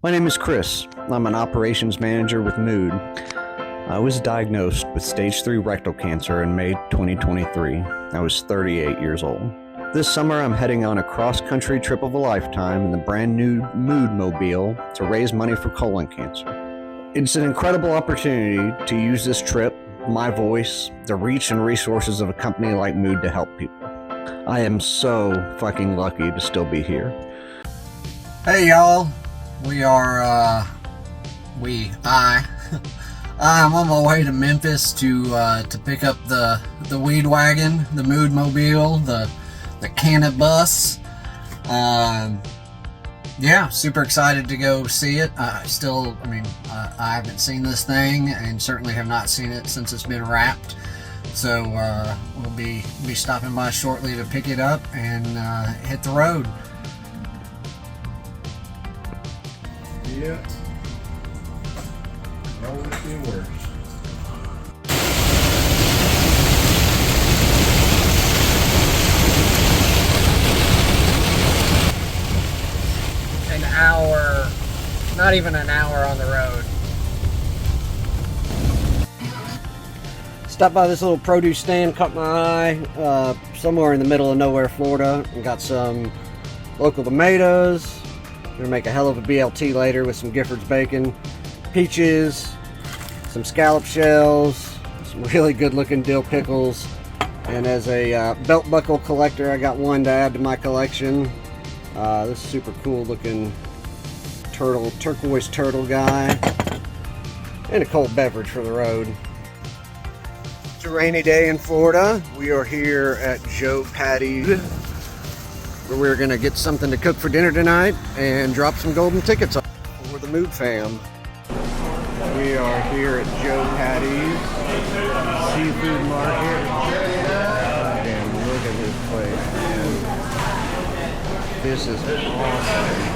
My name is Chris. I'm an operations manager with Mood. I was diagnosed with stage 3 rectal cancer in May 2023. I was 38 years old. This summer, I'm heading on a cross-country trip of a lifetime in the brand new Mood Mobile to raise money for colon cancer. It's an incredible opportunity to use this trip, my voice, the reach and resources of a company like Mood to help people. I am so fucking lucky to still be here. Hey y'all, I'm on my way to Memphis to pick up the weed wagon, the Mood Mobile, the cannabis. Yeah, super excited to go see it. I haven't seen this thing and certainly have not seen it since it's been wrapped. So we'll be stopping by shortly to pick it up and hit the road. Yeah. Roll with the words. An hour, not even an hour on the road. Stopped by this little produce stand, caught my eye, somewhere in the middle of nowhere, Florida, and got some local tomatoes. Gonna make a hell of a BLT later with some Giffords bacon, peaches, some scallop shells, some really good looking dill pickles, and as a belt buckle collector, I got one to add to my collection. This super cool looking turquoise turtle guy, and a cold beverage for the road. It's a rainy day in Florida. We are here at Joe Patty's, where we're gonna get something to cook for dinner tonight and drop some golden tickets off for the Mood fam. We are here at Joe Patty's Seafood Market. Damn, look at this place, man. This is awesome.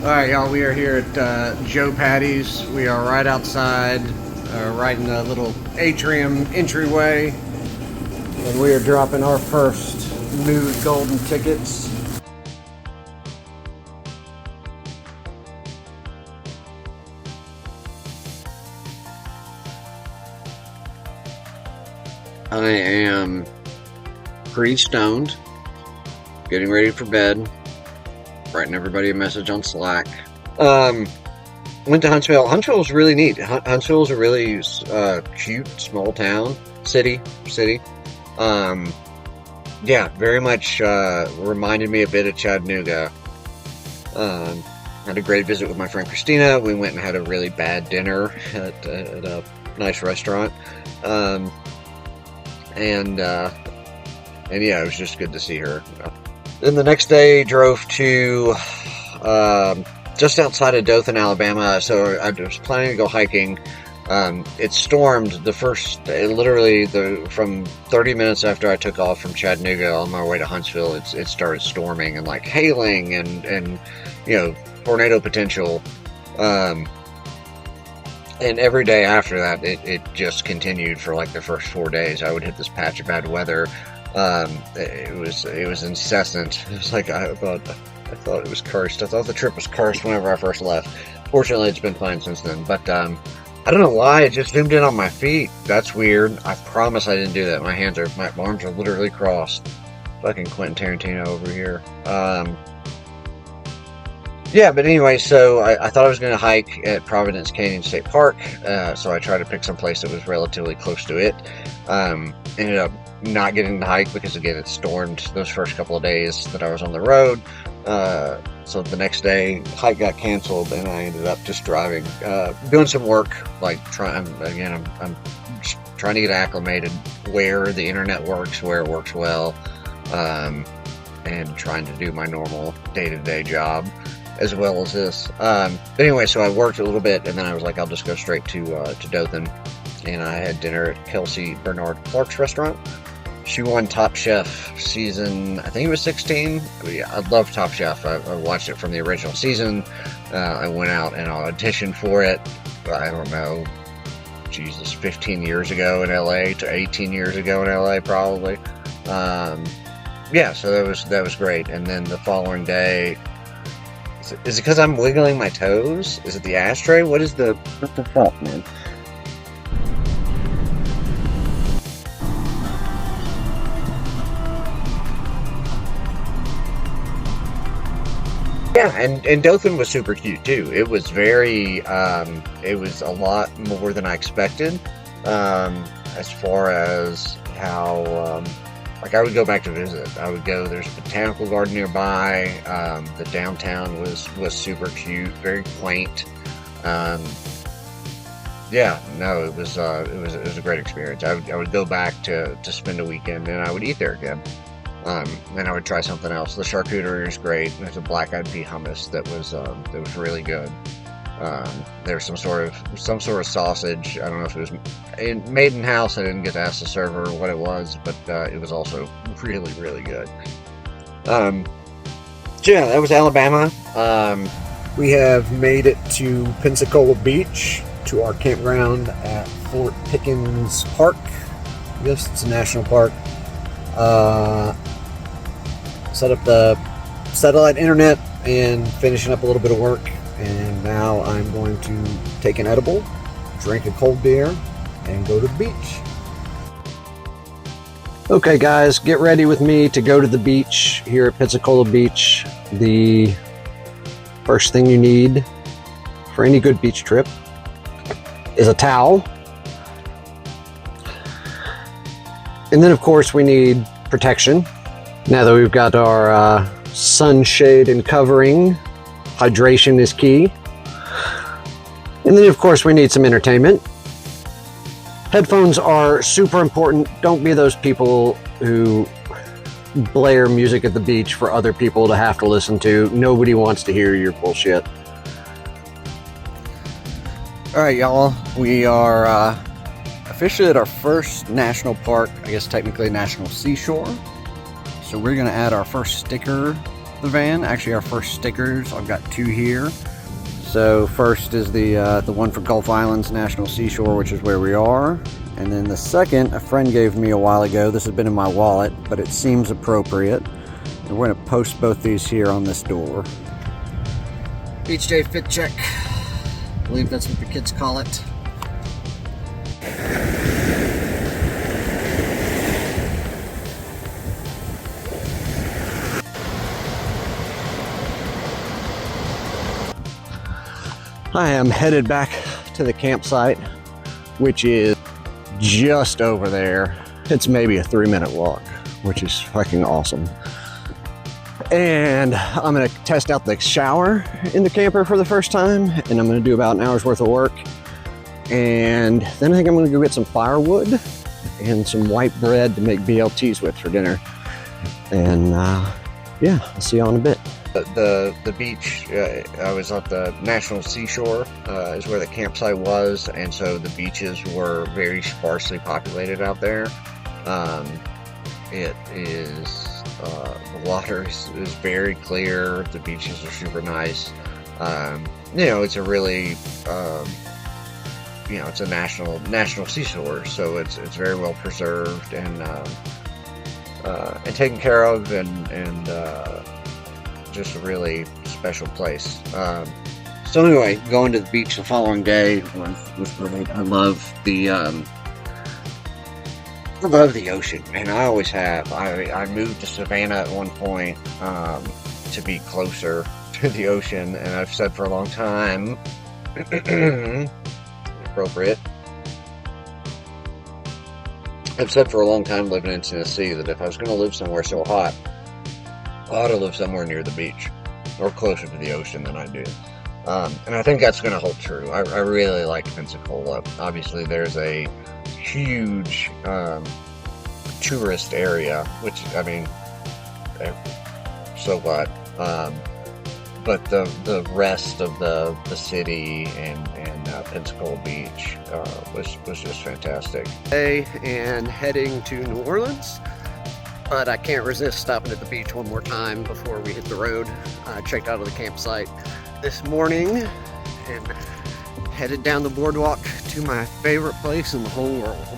Alright y'all, we are here at Joe Patty's. We are right outside, right in the little atrium entryway. And we are dropping our first Mood golden tickets. I am pretty stoned, getting ready for bed, writing everybody a message on Slack. Went to Huntsville. Huntsville was really neat. Huntsville is a really cute, small town, city. Yeah, very much reminded me a bit of Chattanooga. Had a great visit with my friend Christina. We went and had a really bad dinner at a nice restaurant. And yeah, it was just good to see her. Then the next day, drove to just outside of Dothan, Alabama. So I was planning to go hiking. It stormed from 30 minutes after I took off from Chattanooga on my way to Huntsville. It started storming and like hailing and tornado potential. And every day after that, it just continued for like the first 4 days. I would hit this patch of bad weather. It was incessant. It was like I thought it was cursed. I thought the trip was cursed whenever I first left. Fortunately, it's been fine since then. But I don't know why, it just zoomed in on my feet. That's weird. I promise I didn't do that. My arms are literally crossed. Fucking Quentin Tarantino over here. Yeah, but anyway, so I thought I was going to hike at Providence Canyon State Park. So I tried to pick some place that was relatively close to it. Ended up not getting to hike because, again, it stormed those first couple of days that I was on the road. So the next day, hike got canceled, and I ended up just driving, doing some work, like I'm just trying to get acclimated where the internet works, where it works well, and trying to do my normal day-to-day job as well as this. But anyway, so I worked a little bit, and then I was like, I'll just go straight to Dothan, and I had dinner at Kelsey Bernard Clark's restaurant. She won Top Chef season, I think it was 16. Yeah, I love Top Chef. I watched it from the original season. I went out and auditioned for it. I don't know, 15 years ago in LA to 18 years ago in LA, probably. yeah, so that was great. And then the following day, is it because I'm wiggling my toes? Is it the ashtray? What the fuck, man? Yeah, and Dothan was super cute too. It was very, it was a lot more than I expected, as far as how, like I would go back to visit. I would go, there's a botanical garden nearby, the downtown was super cute, very quaint. Yeah, no, it was a great experience. I would go back to spend a weekend, and I would eat there again. And I would try something else. The charcuterie was great. There's a black-eyed pea hummus that was really good. There was some sort of sausage. I don't know if it was made in house. I didn't get to ask the server what it was, but it was also really, really good. So yeah, that was Alabama. We have made it to Pensacola Beach, to our campground at Fort Pickens Park. Yes, it's a national park. Set up the satellite internet and finishing up a little bit of work, and now I'm going to take an edible, drink a cold beer, and go to the beach. Okay guys, get ready with me to go to the beach here at Pensacola Beach. The first thing you need for any good beach trip is a towel. And then of course we need protection. Now that we've got our sunshade and covering, hydration is key. And then of course we need some entertainment. Headphones are super important. Don't be those people who blare music at the beach for other people to have to listen to. Nobody wants to hear your bullshit. All right, y'all. We are officially at our first national park, I guess technically National Seashore. So we're gonna add our first sticker to the van. Actually, our first stickers, I've got two here. So first is the one for Gulf Islands National Seashore, which is where we are. And then the second, a friend gave me a while ago. This has been in my wallet, but it seems appropriate. And we're gonna post both these here on this door. Beach day fit check. I believe that's what the kids call it. I am headed back to the campsite, which is just over there. It's maybe a 3-minute walk, which is fucking awesome. And I'm gonna test out the shower in the camper for the first time, and I'm gonna do about an hour's worth of work. And then I think I'm gonna go get some firewood and some white bread to make BLTs with for dinner. And yeah, I'll see you all in a bit. The beach, I was at the National Seashore, is where the campsite was, and so the beaches were very sparsely populated out there. It is, the water is very clear, the beaches are super nice. You know, it's a really, you know, it's a national seashore, so it's very well preserved and taken care of, and just a really special place. So anyway, going to the beach the following day was great. I love the ocean, and I always have. I moved to Savannah at one point to be closer to the ocean, and I've said for a long time, appropriate. I've said for a long time living in Tennessee that if I was going to live somewhere so hot, I ought to live somewhere near the beach or closer to the ocean than I do. And I think that's going to hold true. I really like Pensacola. Obviously, there's a huge tourist area, which, I mean, so what? But the rest of the city and Pensacola Beach was just fantastic. Hey, and heading to New Orleans. But I can't resist stopping at the beach one more time before we hit the road. Checked out of the campsite this morning and headed down the boardwalk to my favorite place in the whole world.